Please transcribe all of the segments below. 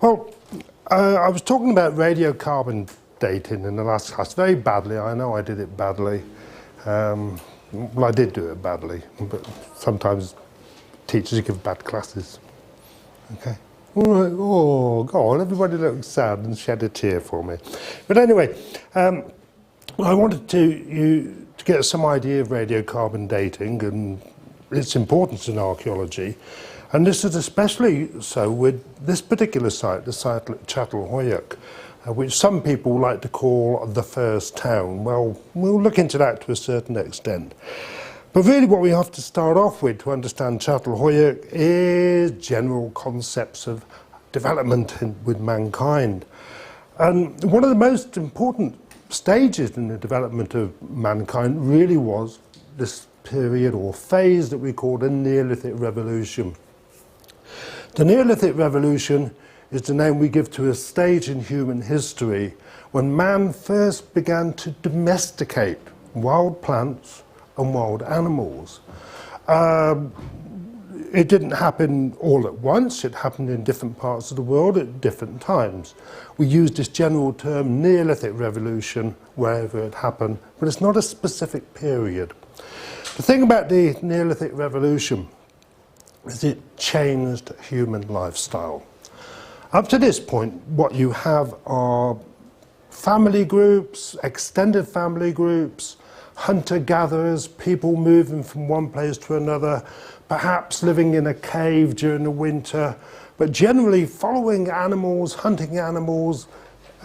Well, I was talking about radiocarbon dating in the last class very badly. I know I did it badly. Well, I did do it badly, but sometimes teachers give bad classes. Okay. All right. Oh, go on. Everybody looked sad and shed a tear for me. But anyway, I wanted to get some idea of radiocarbon dating and its importance in archaeology. And this is especially so with this particular site, the site at Çatalhöyük, which some people like to call the first town. Well, we'll look into that to a certain extent. But really what we have to start off with to understand Çatalhöyük is general concepts of development with mankind. And one of the most important stages in the development of mankind really was this period or phase that we call the Neolithic Revolution. The Neolithic Revolution is the name we give to a stage in human history when man first began to domesticate wild plants and wild animals. It didn't happen all at once, it happened in different parts of the world at different times. We use this general term Neolithic Revolution wherever it happened, but it's not a specific period. The thing about the Neolithic Revolution is it changed human lifestyle. Up to this point, what you have are family groups, extended family groups, hunter-gatherers, people moving from one place to another, perhaps living in a cave during the winter, but generally following animals, hunting animals,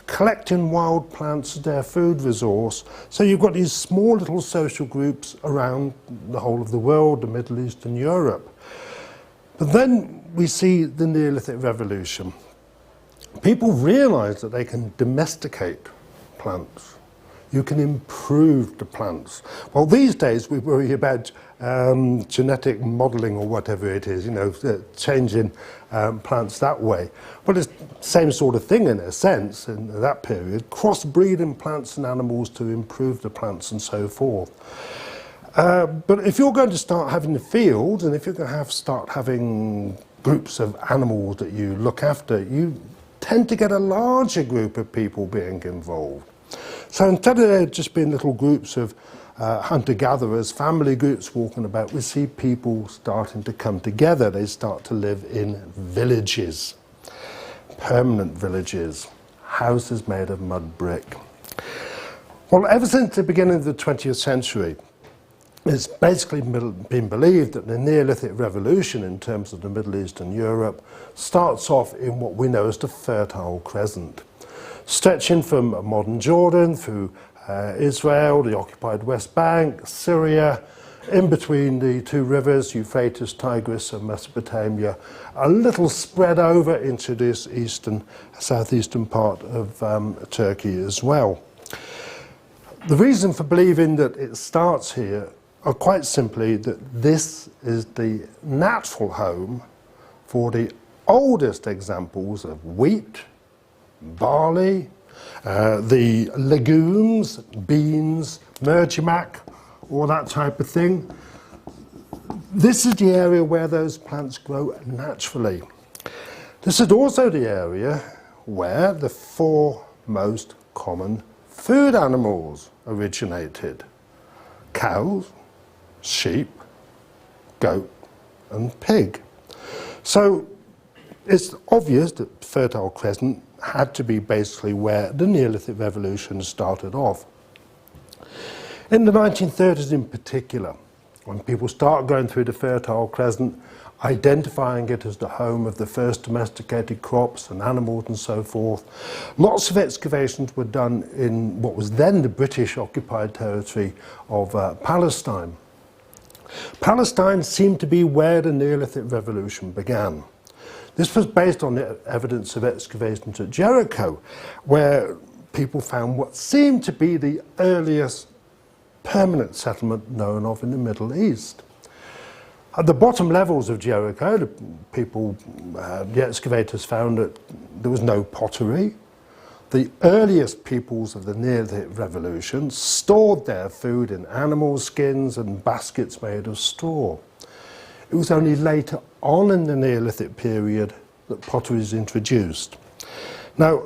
collecting wild plants as their food resource. So you've got these small little social groups around the whole of the world, the Middle East and Europe. But then we see the Neolithic Revolution. People realize that they can domesticate plants. You can improve the plants. Well, these days we worry about genetic modelling or whatever it is, you know, changing plants that way. Well, it's the same sort of thing in a sense in that period, crossbreeding plants and animals to improve the plants and so forth. But if you're going to start having the fields and if you're going to start having groups of animals that you look after, you tend to get a larger group of people being involved. So instead of there just being little groups of hunter-gatherers, family groups walking about, we see people starting to come together. They start to live in villages, permanent villages, houses made of mud brick. Well, ever since the beginning of the 20th century, it's basically been believed that the Neolithic Revolution in terms of the Middle East and Europe starts off in what we know as the Fertile Crescent, stretching from modern Jordan through Israel, the occupied West Bank, Syria, in between the two rivers, Euphrates, Tigris and Mesopotamia, a little spread over into this southeastern part of Turkey as well. The reason for believing that it starts here are quite simply that this is the natural home for the oldest examples of wheat, barley, the legumes, beans, mergimac, all that type of thing. This is the area where those plants grow naturally. This is also the area where the four most common food animals originated: cows, sheep, goat and pig. So it's obvious that Fertile Crescent had to be basically where the Neolithic Revolution started off. In the 1930s in particular, when people start going through the Fertile Crescent, identifying it as the home of the first domesticated crops and animals and so forth, lots of excavations were done in what was then the British occupied territory of Palestine. Palestine seemed to be where the Neolithic Revolution began. This was based on the evidence of excavations at Jericho, where people found what seemed to be the earliest permanent settlement known of in the Middle East. At the bottom levels of Jericho, the excavators found that there was no pottery. The earliest peoples of the Neolithic Revolution stored their food in animal skins and baskets made of straw. It was only later on in the Neolithic period that pottery is introduced. Now,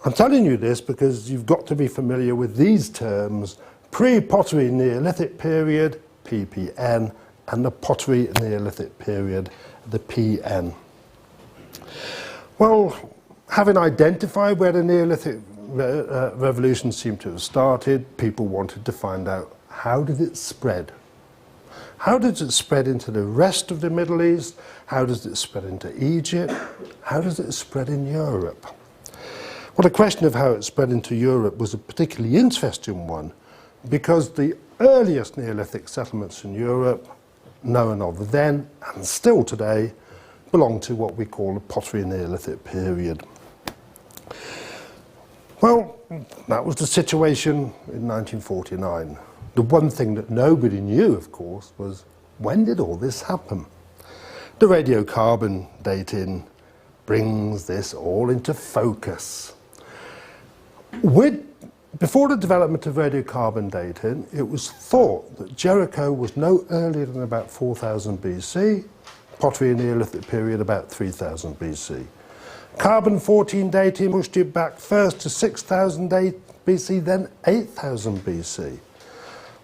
I'm telling you this because you've got to be familiar with these terms: pre-pottery Neolithic period, PPN, and the pottery Neolithic period, the PN. Well, having identified where the Neolithic revolution seemed to have started, people wanted to find out, how did it spread? How does it spread into the rest of the Middle East? How does it spread into Egypt? How does it spread in Europe? Well, the question of how it spread into Europe was a particularly interesting one, because the earliest Neolithic settlements in Europe, known of then and still today, belong to what we call the pottery Neolithic period. Well, that was the situation in 1949. The one thing that nobody knew, of course, was when did all this happen? The radiocarbon dating brings this all into focus. Before the development of radiocarbon dating, it was thought that Jericho was no earlier than about 4000 BC, pottery Neolithic period about 3000 BC. Carbon-14 dating pushed it back first to 6000 BC, then 8000 BC.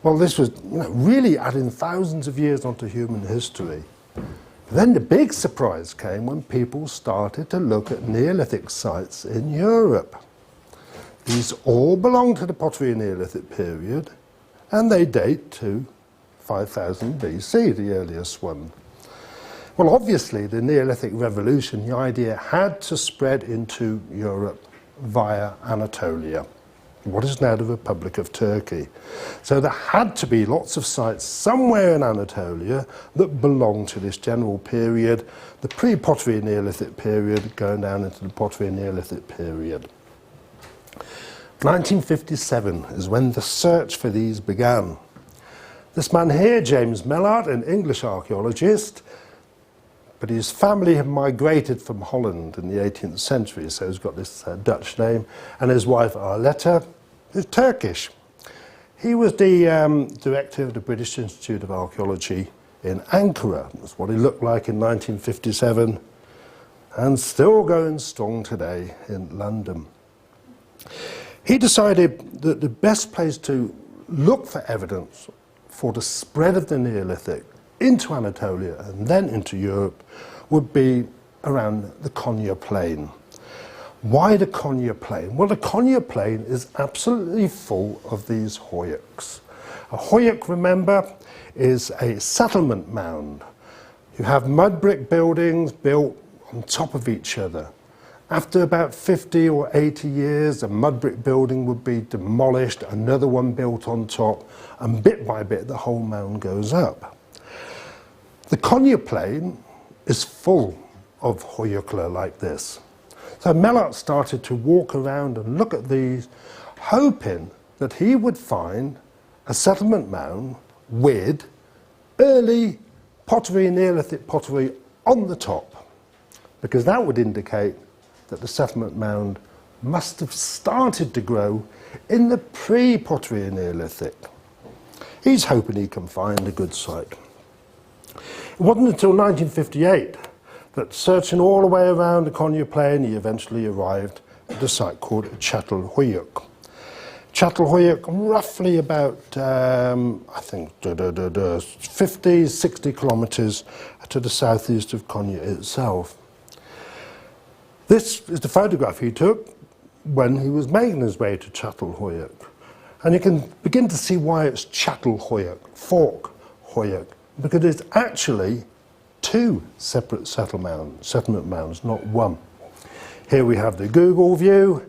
Well, this was really adding thousands of years onto human history. But then the big surprise came when people started to look at Neolithic sites in Europe. These all belong to the pottery Neolithic period, and they date to 5000 BC, the earliest one. Well, obviously, the Neolithic revolution, the idea had to spread into Europe via Anatolia, what is now the Republic of Turkey. So there had to be lots of sites somewhere in Anatolia that belonged to this general period, the pre-pottery Neolithic period going down into the pottery Neolithic period. 1957 is when the search for these began. This man here, James Mellart, an English archaeologist, but his family had migrated from Holland in the 18th century, so he's got this Dutch name, and his wife Arletta is Turkish. He was the director of the British Institute of Archaeology in Ankara. That's what he looked like in 1957, and still going strong today in London. He decided that the best place to look for evidence for the spread of the Neolithic into Anatolia and then into Europe would be around the Konya Plain. Why the Konya Plain? Well, the Konya Plain is absolutely full of these hoyuks. A hoyuk, remember, is a settlement mound. You have mud brick buildings built on top of each other. After about 50 or 80 years, a mud brick building would be demolished, another one built on top, and bit by bit the whole mound goes up. The Konya Plain is full of hoyukla like this. So Mellart started to walk around and look at these, hoping that he would find a settlement mound with early pottery, Neolithic pottery on the top, because that would indicate that the settlement mound must have started to grow in the pre-pottery Neolithic. He's hoping he can find a good site. It wasn't until 1958 that, searching all the way around the Konya Plain, he eventually arrived at a site called Çatalhöyük. Çatalhöyük, roughly about, I think, 50, 60 kilometers to the southeast of Konya itself. This is the photograph he took when he was making his way to Çatalhöyük. And you can begin to see why it's Çatalhöyük, fork Hoyuk, because it's actually two separate settlement mounds, not one. Here we have the Google view.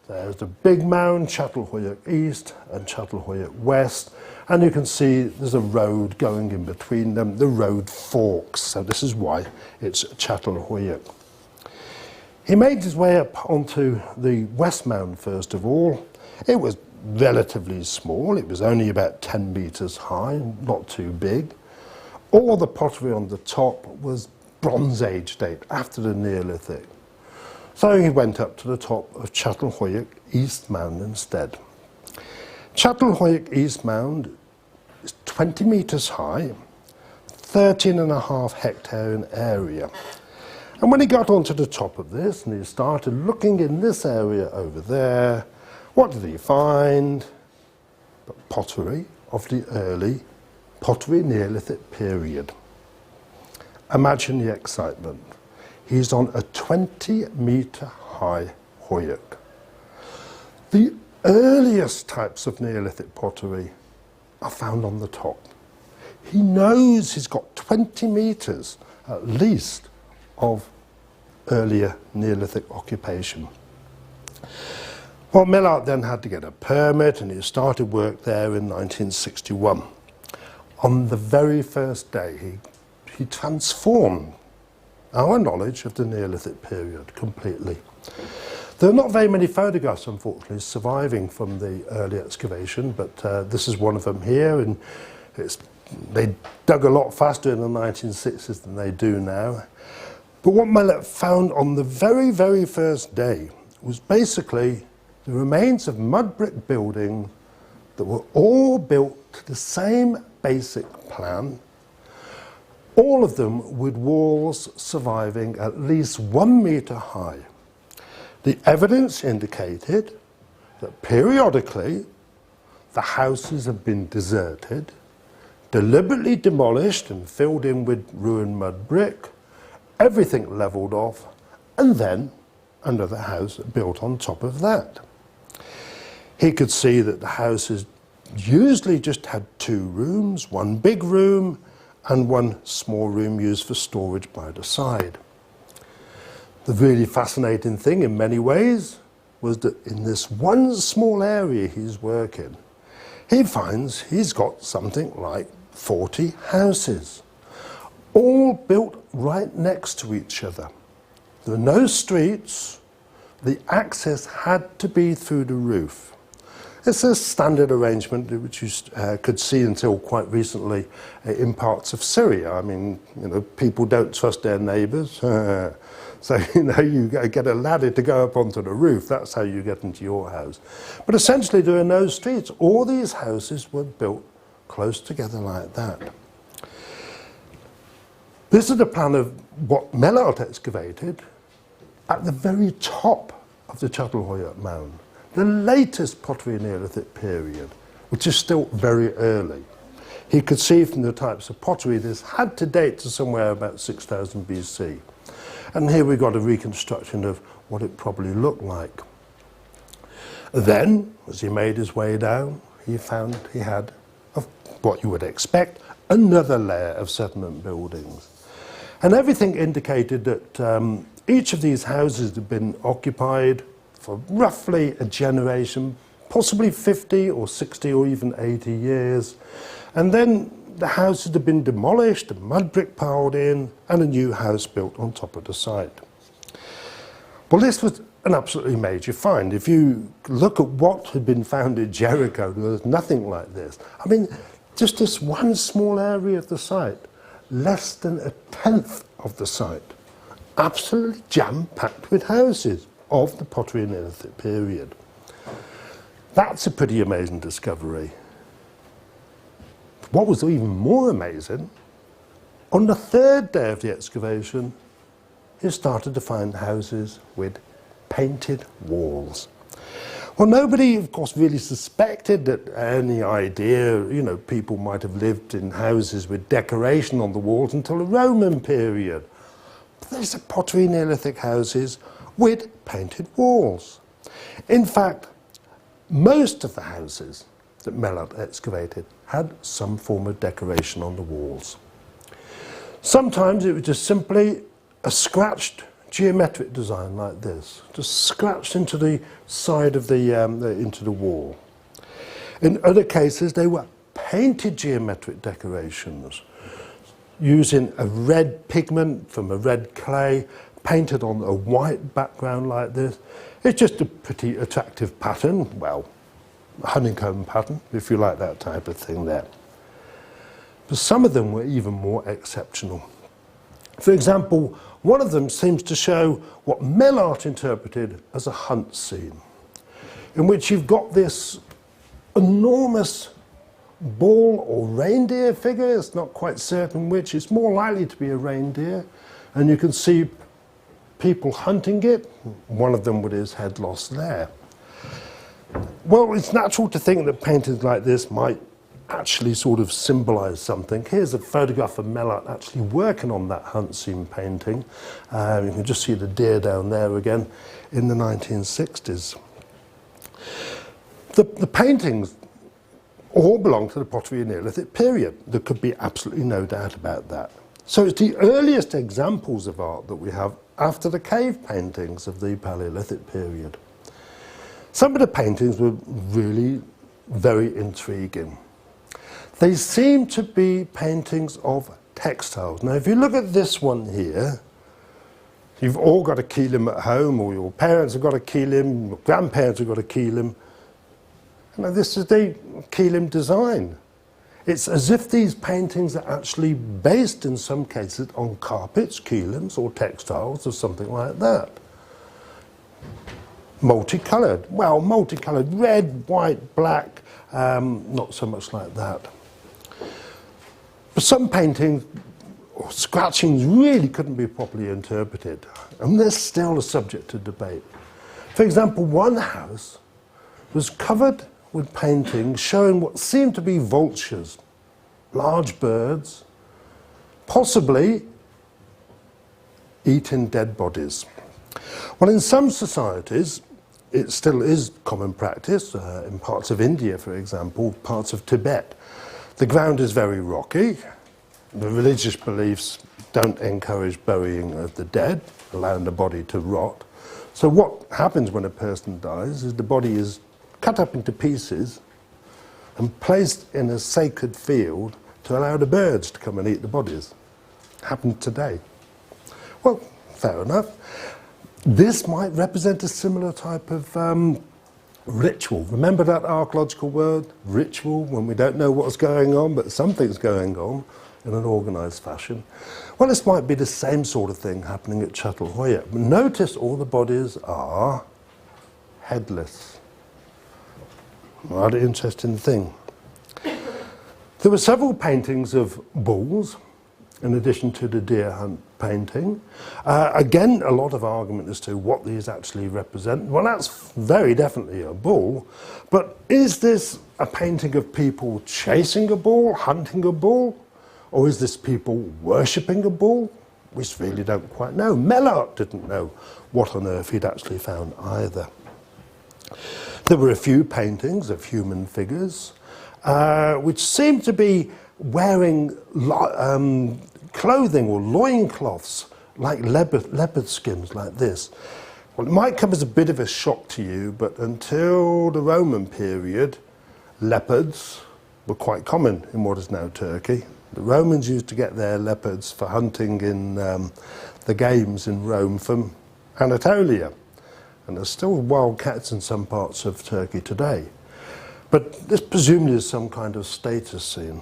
There's the big mound, Çatalhöyük East and Çatalhöyük West. And you can see there's a road going in between them. The road forks, so this is why it's Çatalhöyük. He made his way up onto the West Mound first of all. It was relatively small. It was only about 10 meters high, not too big. All the pottery on the top was Bronze Age date, after the Neolithic. So he went up to the top of Çatalhöyük East Mound instead. Çatalhöyük East Mound is 20 meters high, 13.5 hectare in area. And when he got onto the top of this and he started looking in this area over there, what did he find? But pottery of the early pottery Neolithic period. Imagine the excitement. He's on a 20-metre high hoyuk. The earliest types of Neolithic pottery are found on the top. He knows he's got 20 metres at least of earlier Neolithic occupation. Well, Mellart then had to get a permit and he started work there in 1961. On the very first day, he transformed our knowledge of the Neolithic period completely. There are not very many photographs, unfortunately, surviving from the early excavation, but this is one of them here, and they dug a lot faster in the 1960s than they do now. But what Mellart found on the very, very first day was basically the remains of mud brick buildings that were all built to the same basic plan, all of them with walls surviving at least 1 metre high. The evidence indicated that periodically the houses have been deserted, deliberately demolished and filled in with ruined mud brick, everything levelled off, and then another house built on top of that. He could see that the houses usually just had 2 rooms, 1 big room and 1 small room used for storage by the side. The really fascinating thing in many ways was that in this one small area he's working, he finds he's got something like 40 houses, all built right next to each other. There are no streets. The access had to be through the roof. It's a standard arrangement which you could see until quite recently in parts of Syria. I mean, people don't trust their neighbours. So, you get a ladder to go up onto the roof. That's how you get into your house. But essentially, there are no streets. All these houses were built close together like that. This is the plan of what Mellart excavated at the very top of the Çatalhöyük mound, the latest pottery Neolithic period, which is still very early. He could see from the types of pottery this had to date to somewhere about 6000 BC. And here we've got a reconstruction of what it probably looked like. Then, as he made his way down, he found he had, what you would expect, another layer of settlement buildings. And everything indicated that each of these houses had been occupied for roughly a generation, possibly 50 or 60 or even 80 years. And then the houses had been demolished, the mud brick piled in, and a new house built on top of the site. Well, this was an absolutely major find. If you look at what had been found in Jericho, there was nothing like this. I mean, just this one small area of the site, less than 1/10 of the site, absolutely jam-packed with houses of the pottery Neolithic period. That's a pretty amazing discovery. What was even more amazing, on the 3rd day of the excavation, he started to find houses with painted walls. Well, nobody, of course, really suspected that any idea, people might have lived in houses with decoration on the walls until the Roman period. But there's pottery Neolithic houses with painted walls. In fact, most of the houses that Mellart excavated had some form of decoration on the walls. Sometimes it was just simply a scratched geometric design like this, just scratched into the side of into the wall. In other cases, they were painted geometric decorations using a red pigment from a red clay, painted on a white background like this. It's just a pretty attractive pattern, well, a honeycomb pattern, if you like that type of thing there. But some of them were even more exceptional. For example, one of them seems to show what Mellart interpreted as a hunt scene, in which you've got this enormous bull or reindeer figure. It's not quite certain which. It's more likely to be a reindeer. And you can see people hunting it, one of them with his head lost there. Well, it's natural to think that paintings like this might actually sort of symbolize something. Here's a photograph of Mellart actually working on that hunt scene painting. You can just see the deer down there again in the 1960s. The paintings all belong to the pottery and Neolithic period. There could be absolutely no doubt about that. So it's the earliest examples of art that we have after the cave paintings of the Paleolithic period. Some of the paintings were really very intriguing. They seem to be paintings of textiles. Now, if you look at this one here, you've all got a keelim at home, or your parents have got a keelim, your grandparents have got a keelim. Now, this is the keelim design. It's as if these paintings are actually based, in some cases, on carpets, keelims, or textiles, or something like that. Multicoloured. Well, multicoloured. Red, white, black. Not so much like that. But some paintings, or scratchings, really couldn't be properly interpreted. And they're still a subject of debate. For example, one house was covered with paintings showing what seemed to be vultures, large birds, possibly eating dead bodies. Well, in some societies, it still is common practice, in parts of India, for example, parts of Tibet. The ground is very rocky. The religious beliefs don't encourage burying of the dead, allowing the body to rot. So what happens when a person dies is the body is cut up into pieces and placed in a sacred field to allow the birds to come and eat the bodies. Happened today. Well, fair enough. This might represent a similar type of ritual. Remember that archaeological word, ritual, when we don't know what's going on, but something's going on in an organised fashion? Well, this might be the same sort of thing happening at Çatalhöyük. Notice all the bodies are headless. Rather interesting thing. There were several paintings of bulls, in addition to the deer hunt painting. Again, a lot of argument as to what these actually represent. Well, that's very definitely a bull, but is this a painting of people chasing a bull, hunting a bull, or is this people worshipping a bull? We really don't quite know. Mellart didn't know what on earth he'd actually found either. There were a few paintings of human figures, which seemed to be wearing clothing or loincloths like leopard skins like this. Well, it might come as a bit of a shock to you, but until the Roman period, leopards were quite common in what is now Turkey. The Romans used to get their leopards for hunting in the games in Rome from Anatolia. And there's still wild cats in some parts of Turkey today. But this presumably is some kind of status scene.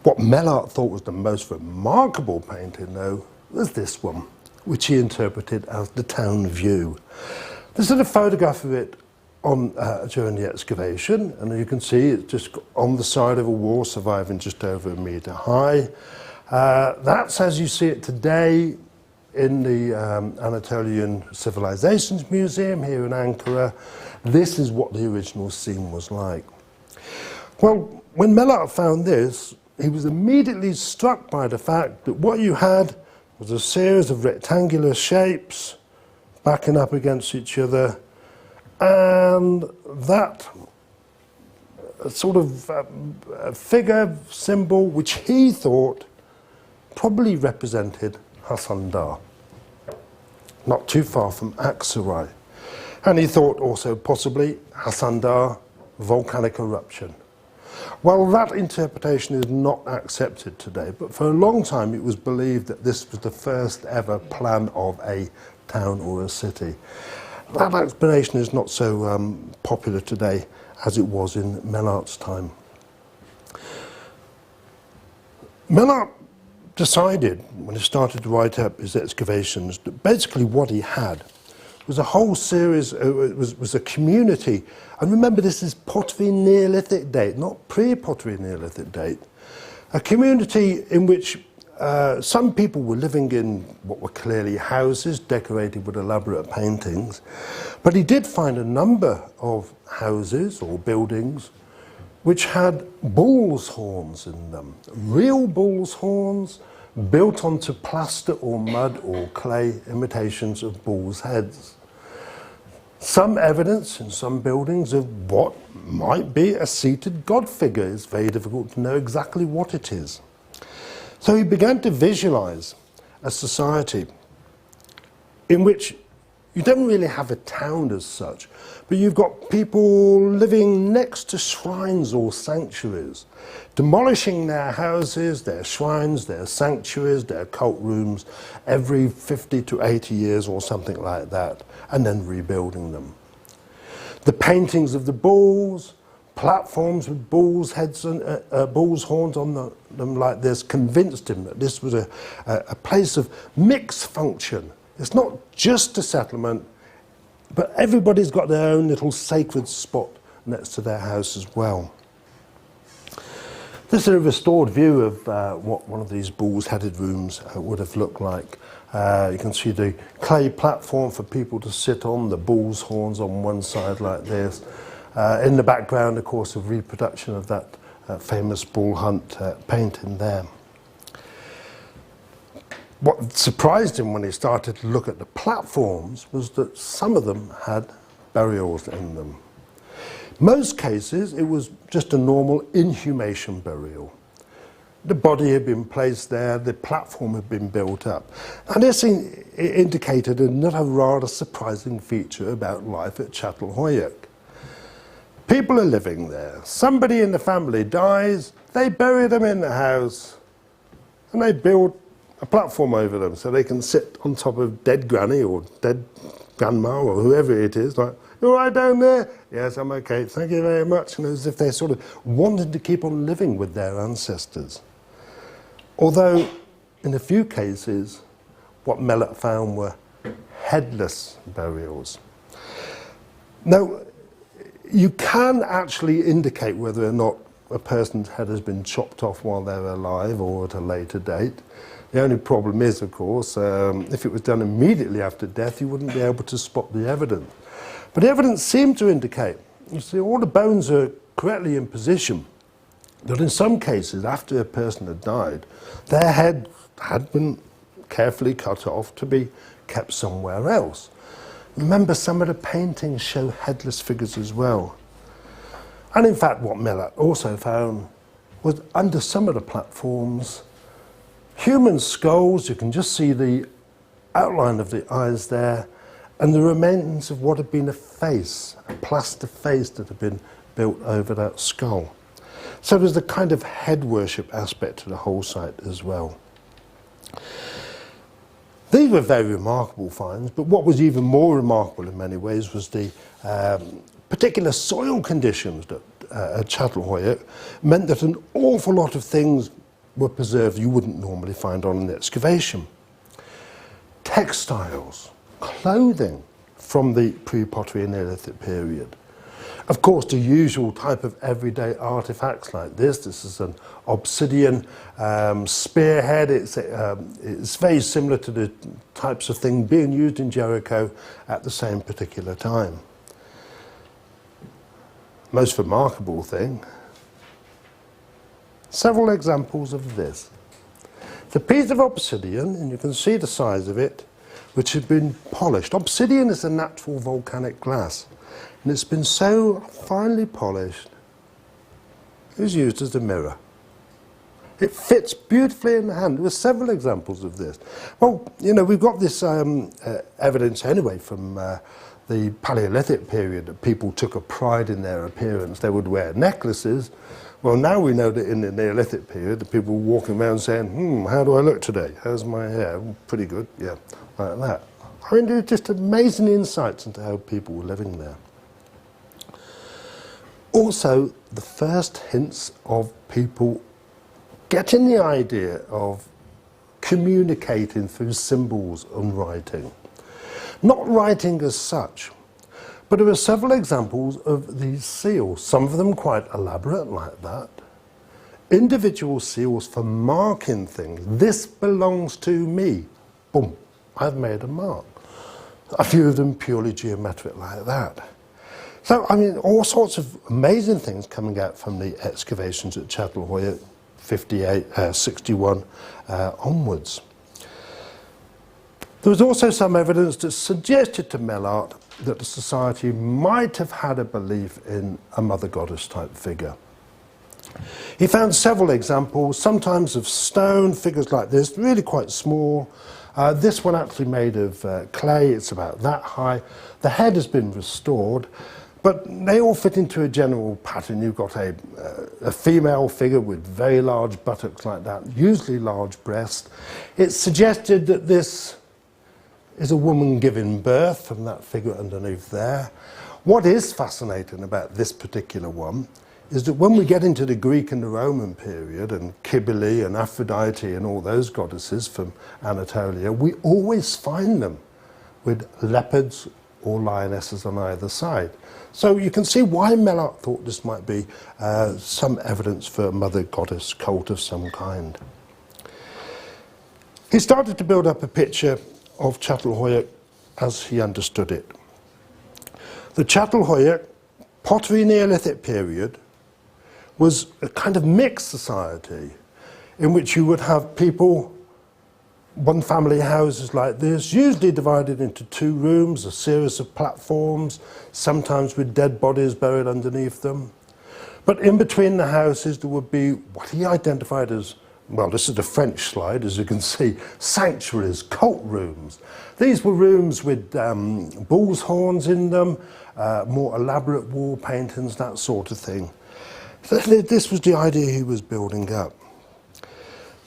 What Mellart thought was the most remarkable painting, though, was this one, which he interpreted as the town view. This is a photograph of it during the excavation, and you can see it's just on the side of a wall, surviving just over a metre high. That's as you see it today in the Anatolian Civilizations Museum here in Ankara. This is what the original scene was like. Well, when Mellart found this, he was immediately struck by the fact that what you had was a series of rectangular shapes backing up against each other, and that sort of figure, symbol, which he thought probably represented Hasandar, not too far from Aksaray. And he thought also possibly Hasandar, volcanic eruption. Well, that interpretation is not accepted today, but for a long time it was believed that this was the first ever plan of a town or a city. That explanation is not so popular today as it was in Mellart's time. Mellart decided, when he started to write up his excavations, that basically what he had was a whole series, was a community. And remember, this is pottery Neolithic date, not pre-pottery Neolithic date. A community in which some people were living in what were clearly houses decorated with elaborate paintings, but he did find a number of houses or buildings which had bull's horns in them, real bull's horns built onto plaster or mud or clay imitations of bull's heads. Some evidence in some buildings of what might be a seated god figure. It's very difficult to know exactly what it is. So he began to visualize a society in which you don't really have a town as such, but you've got people living next to shrines or sanctuaries, demolishing their houses, their shrines, their sanctuaries, their cult rooms every 50 to 80 years or something like that, and then rebuilding them. The paintings of the bulls, platforms with bulls' heads and bulls' horns on them like this convinced him that this was a place of mixed function. It's not just a settlement, but everybody's got their own little sacred spot next to their house as well. This is a restored view of what one of these bulls-headed rooms would have looked like. You can see the clay platform for people to sit on, the bull's horns on one side like this. In the background, of course, a reproduction of that famous bull hunt painting there. What surprised him when he started to look at the platforms was that some of them had burials in them. Most cases, it was just a normal inhumation burial. The body had been placed there, the platform had been built up. And this indicated another rather surprising feature about life at Çatalhöyük. People are living there. Somebody in the family dies, they bury them in the house, and they build a platform over them so they can sit on top of dead granny or dead grandma or whoever it is, like, you all right down there? Yes, I'm okay, thank you very much. And as if they sort of wanted to keep on living with their ancestors. Although, in a few cases, what Mellett found were headless burials. Now, you can actually indicate whether or not a person's head has been chopped off while they're alive or at a later date. The only problem is, of course, if it was done immediately after death, you wouldn't be able to spot the evidence. But the evidence seemed to indicate, you see, all the bones are correctly in position, that in some cases, after a person had died, their head had been carefully cut off to be kept somewhere else. Remember, some of the paintings show headless figures as well. And in fact, what Mellett also found was under some of the platforms, human skulls. You can just see the outline of the eyes there, and the remains of what had been a face, a plaster face that had been built over that skull. So there's the kind of head worship aspect to the whole site as well. These were very remarkable finds, but what was even more remarkable in many ways was the particular soil conditions that, at Çatalhöyük meant that an awful lot of things were preserved you wouldn't normally find on an excavation. Textiles, clothing from the pre-pottery and Neolithic period. Of course, the usual type of everyday artifacts like this. This is an obsidian spearhead. It's very similar to the types of thing being used in Jericho at the same particular time. Most remarkable thing, several examples of this. It's a piece of obsidian, and you can see the size of it, which had been polished. Obsidian is a natural volcanic glass, and it's been so finely polished, it was used as a mirror. It fits beautifully in the hand. There were several examples of this. Well, you know, we've got this evidence anyway from the Paleolithic period that people took a pride in their appearance. They would wear necklaces. Well, now we know that in the Neolithic period, the people were walking around saying, how do I look today? How's my hair? Pretty good, yeah, like that. I mean, they're just amazing insights into how people were living there. Also, the first hints of people getting the idea of communicating through symbols and writing. Not writing as such, but there are several examples of these seals, some of them quite elaborate like that. individual seals for marking things. This belongs to me. Boom, I've made a mark. A few of them purely geometric like that. So, I mean, all sorts of amazing things coming out from the excavations at Çatalhöyük 61 onwards. There was also some evidence that suggested to Mellart that the society might have had a belief in a mother goddess type figure. He found several examples, sometimes of stone, figures like this, really quite small. This one actually made of clay, it's about that high. The head has been restored, but they all fit into a general pattern. You've got a female figure with very large buttocks like that, usually large breasts. It suggested that this is a woman giving birth from that figure underneath there. What is fascinating about this particular one is that when we get into the Greek and the Roman period, and Cybele and Aphrodite and all those goddesses from Anatolia, we always find them with leopards or lionesses on either side. So you can see why Mellart thought this might be some evidence for a mother goddess cult of some kind. He started to build up a picture of Çatalhöyük as he understood it. The Çatalhöyük pottery Neolithic period was a kind of mixed society in which you would have people, one family houses like this, usually divided into two rooms, a series of platforms, sometimes with dead bodies buried underneath them. But in between the houses there would be what he identified as, well, this is a French slide, as you can see, sanctuaries, cult rooms. These were rooms with bull's horns in them, more elaborate wall paintings, that sort of thing. So this was the idea he was building up.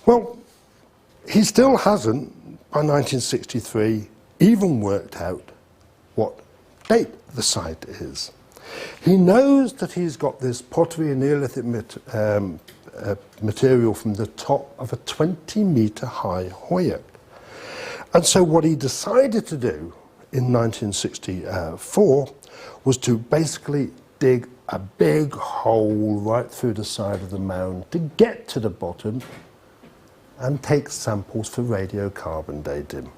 Well, he still hasn't, by 1963, even worked out what date the site is. He knows that he's got this pottery and Neolithic material from the top of a 20-metre high Höyük. And so what he decided to do in 1964 was to basically dig a big hole right through the side of the mound to get to the bottom and take samples for radiocarbon dating.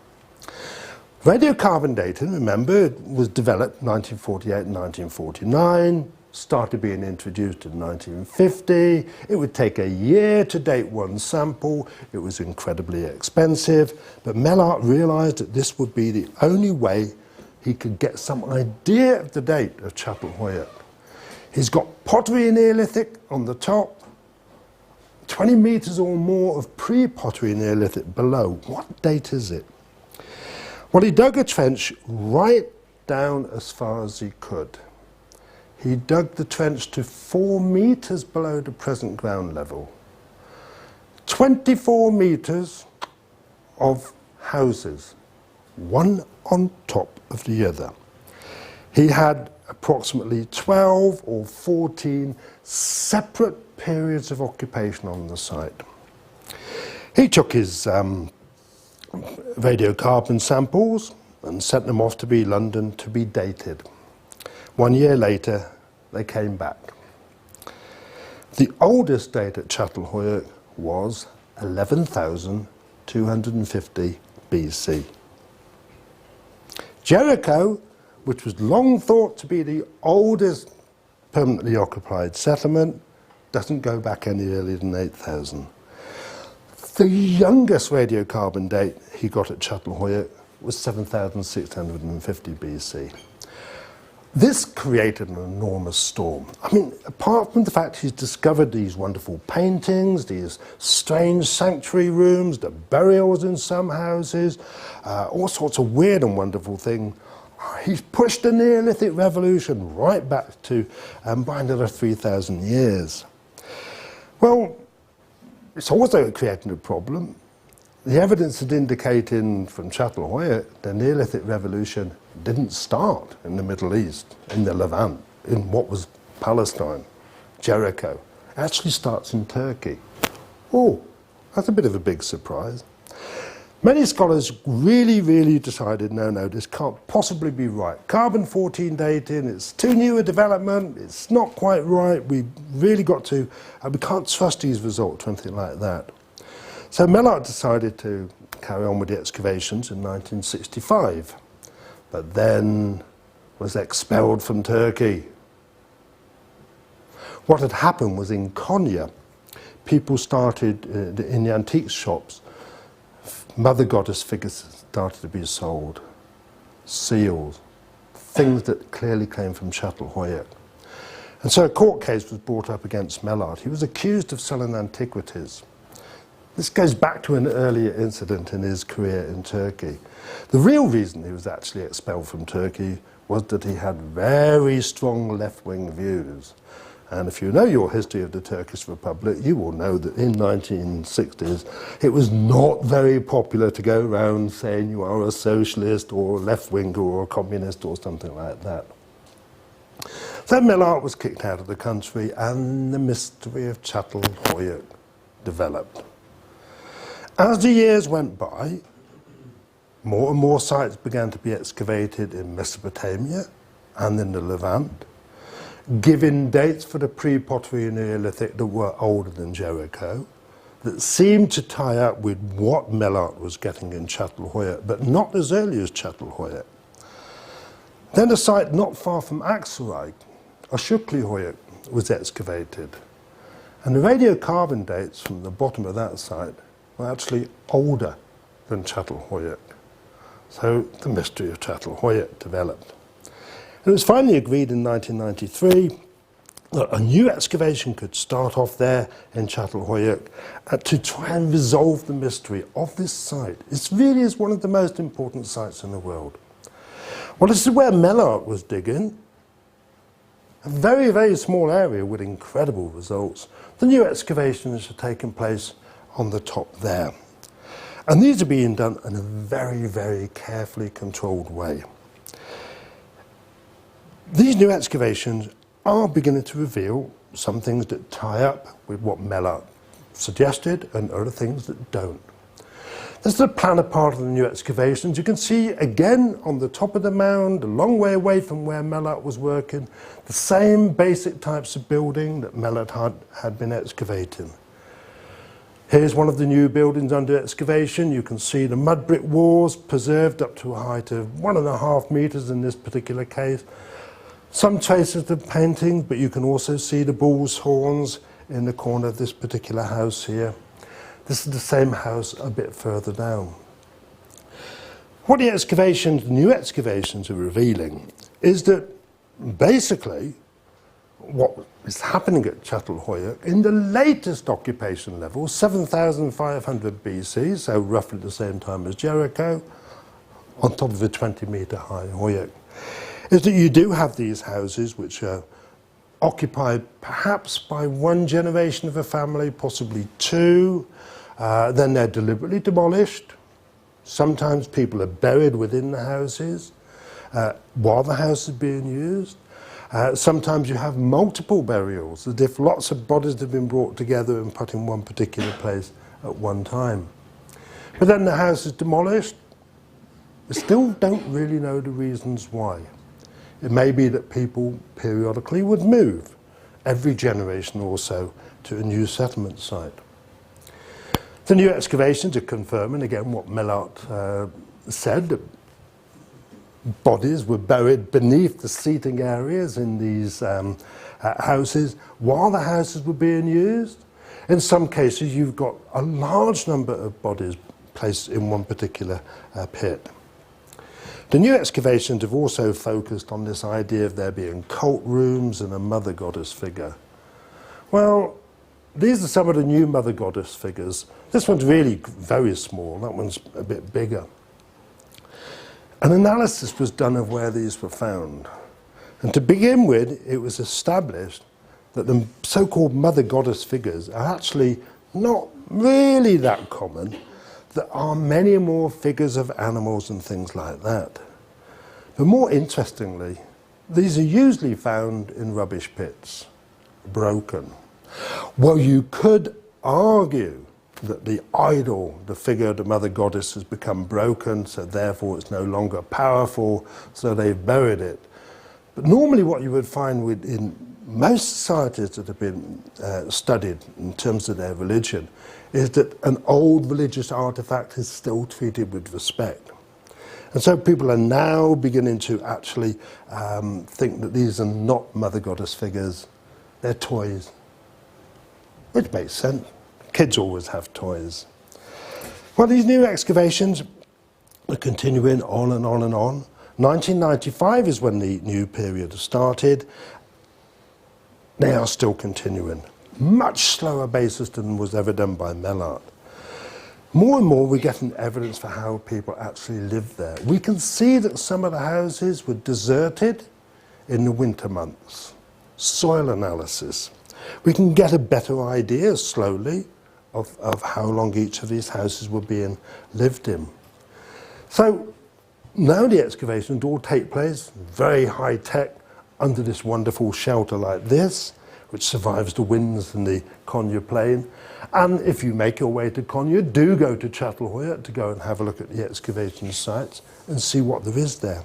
Radiocarbon dating, remember, it was developed in 1948 and 1949, started being introduced in 1950. It would take a year to date one sample. It was incredibly expensive, but Mellart realized that this would be the only way he could get some idea of the date of Çatalhöyük. He's got pottery Neolithic on the top, 20 metres or more of pre-pottery Neolithic below. What date is it? Well, he dug a trench right down as far as he could. He dug the trench to 4 metres below the present ground level. 24 metres of houses, one on top of the other. He had approximately 12 or 14 separate periods of occupation on the site. He took his radiocarbon samples and sent them off to London to be dated. 1 year later, they came back. The oldest date at Çatalhöyük was 11,250 BC. Jericho, which was long thought to be the oldest permanently occupied settlement, doesn't go back any earlier than 8,000. The youngest radiocarbon date he got at Çatalhöyük was 7,650 BC. This created an enormous storm. I mean, apart from the fact he's discovered these wonderful paintings, these strange sanctuary rooms, the burials in some houses, all sorts of weird and wonderful things, he's pushed the Neolithic revolution right back to by another 3,000 years. Well, it's also creating a problem. The evidence is indicating from Çatalhöyük the Neolithic revolution didn't start in the Middle East, in the Levant, in what was Palestine, Jericho. It actually starts in Turkey. Oh, that's a bit of a big surprise. Many scholars really decided, no, this can't possibly be right. Carbon-14 dating, it's too new a development, it's not quite right, we really got to, we can't trust these results or anything like that. So Mellart decided to carry on with the excavations in 1965, but then was expelled from Turkey. What had happened was in Konya, people started, in the antique shops, Mother Goddess figures started to be sold, seals, things that clearly came from Çatalhöyük. And so a court case was brought up against Mellart. He was accused of selling antiquities. This goes back to an earlier incident in his career in Turkey. The real reason he was actually expelled from Turkey was that he had very strong left-wing views. And if you know your history of the Turkish Republic, you will know that in the 1960s, it was not very popular to go around saying you are a socialist or a left-winger or a communist or something like that. So Mellart was kicked out of the country and the mystery of Çatalhöyük developed. As the years went by, more and more sites began to be excavated in Mesopotamia and in the Levant, giving dates for the pre-Pottery Neolithic that were older than Jericho, that seemed to tie up with what Mellart was getting in Çatalhöyük, but not as early as Çatalhöyük. Then a site not far from Aksaray, Aşıklıhöyük, was excavated. And the radiocarbon dates from the bottom of that site were actually older than Çatalhöyük. So the mystery of Çatalhöyük developed. It was finally agreed in 1993 that a new excavation could start off there in Çatalhöyük to try and resolve the mystery of this site. It really is one of the most important sites in the world. Well, this is where Mellart was digging, a very small area with incredible results. The new excavations are taking place on the top there. And these are being done in a very carefully controlled way. These new excavations are beginning to reveal some things that tie up with what Mellart suggested and other things that don't. This is the planner part of the new excavations. You can see again on the top of the mound, a long way away from where Mellart was working, the same basic types of building that Mellart had been excavating. Here's one of the new buildings under excavation. You can see the mud brick walls preserved up to a height of 1.5 meters in this particular case. Some traces of painting, but you can also see the bull's horns in the corner of this particular house here. This is the same house a bit further down. What the new excavations are revealing is that basically what is happening at Çatalhöyük in the latest occupation level, 7,500 BC, so roughly the same time as Jericho, on top of a 20-meter high Höyük, is that you do have these houses which are occupied perhaps by one generation of a family, possibly two, then they're deliberately demolished. Sometimes people are buried within the houses while the house is being used. Sometimes you have multiple burials, as if lots of bodies have been brought together and put in one particular place at one time. But then the house is demolished. We still don't really know the reasons why. It may be that people periodically would move, every generation or so, to a new settlement site. The new excavations are confirming again what Mellart said, that bodies were buried beneath the seating areas in these houses while the houses were being used. In some cases you've got a large number of bodies placed in one particular pit. The new excavations have also focused on this idea of there being cult rooms and a mother goddess figure. Well, these are some of the new mother goddess figures. This one's really very small, that one's a bit bigger. An analysis was done of where these were found. And to begin with, it was established that the so-called mother goddess figures are actually not really that common. There are many more figures of animals and things like that. But more interestingly, these are usually found in rubbish pits, broken. Well, you could argue that the idol, the figure of the mother goddess, has become broken, so therefore it's no longer powerful, so they've buried it. But normally what you would find in most societies that have been studied in terms of their religion is that an old religious artifact is still treated with respect. And so people are now beginning to actually think that these are not mother goddess figures, they're toys, which makes sense. Kids always have toys. Well, these new excavations are continuing on and on and on. 1995 is when the new period started. They are still continuing. Much slower basis than was ever done by Mellart. More and more we're getting evidence for how people actually lived there. We can see that some of the houses were deserted in the winter months. Soil analysis. We can get a better idea slowly of how long each of these houses were being lived in. So now the excavations all take place, very high tech, under this wonderful shelter like this, which survives the winds and the Conyers Plain. And if you make your way to Conyers, do go to Chatelhauer to go and have a look at the excavation sites and see what there is there.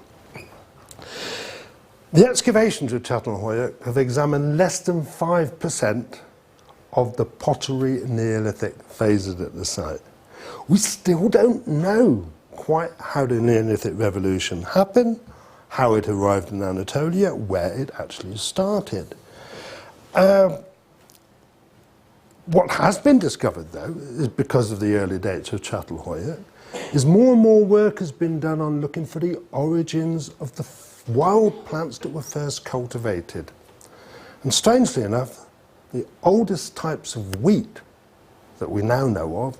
The excavations of Chatelhauer have examined less than 5% of the pottery Neolithic phases at the site. We still don't know quite how the Neolithic revolution happened, how it arrived in Anatolia, where it actually started. What has been discovered, though, is because of the early dates of Chatelhauer, is more and more work has been done on looking for the origins of the wild plants that were first cultivated. And strangely enough, the oldest types of wheat that we now know of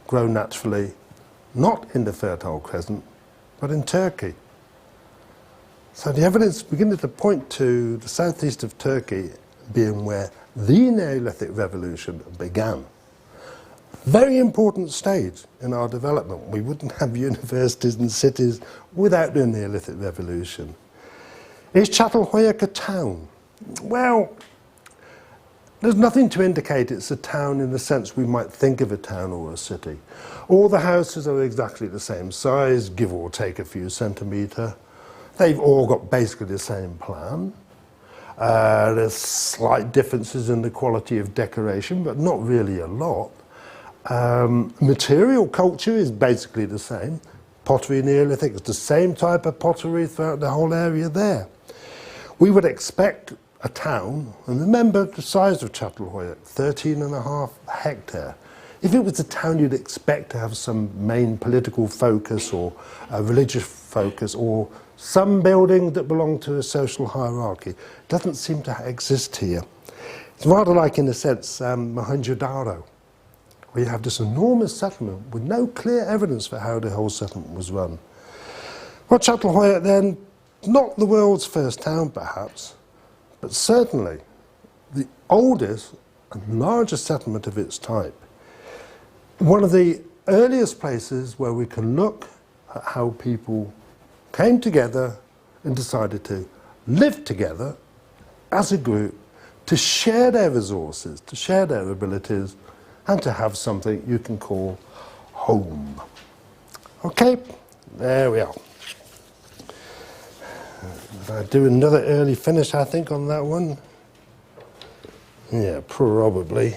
grow naturally not in the Fertile Crescent, but in Turkey. So the evidence beginning to point to the southeast of Turkey being where the Neolithic revolution began. Very important stage in our development. We wouldn't have universities and cities without the Neolithic revolution. Is Chatelhauer a town? Well, there's nothing to indicate it's a town in the sense we might think of a town or a city. All the houses are exactly the same size, give or take a few centimetres. They've all got basically the same plan. There's slight differences in the quality of decoration, but not really a lot. Material culture is basically the same. Pottery Neolithic is the same type of pottery throughout the whole area there. We would expect a town, and remember the size of Chatelhauer, 13.5 hectares. If it was a town, you'd expect to have some main political focus or a religious focus or some building that belonged to a social hierarchy. Doesn't seem to exist here. It's rather like, in a sense, Mohenjo-Daro, where you have this enormous settlement with no clear evidence for how the whole settlement was run. Well, Chatelhauer then, not the world's first town perhaps, but certainly the oldest and largest settlement of its type. One of the earliest places where we can look at how people came together and decided to live together as a group, to share their resources, to share their abilities, and to have something you can call home. Okay, there we are. I'll do another early finish, I think, on that one. Yeah, probably.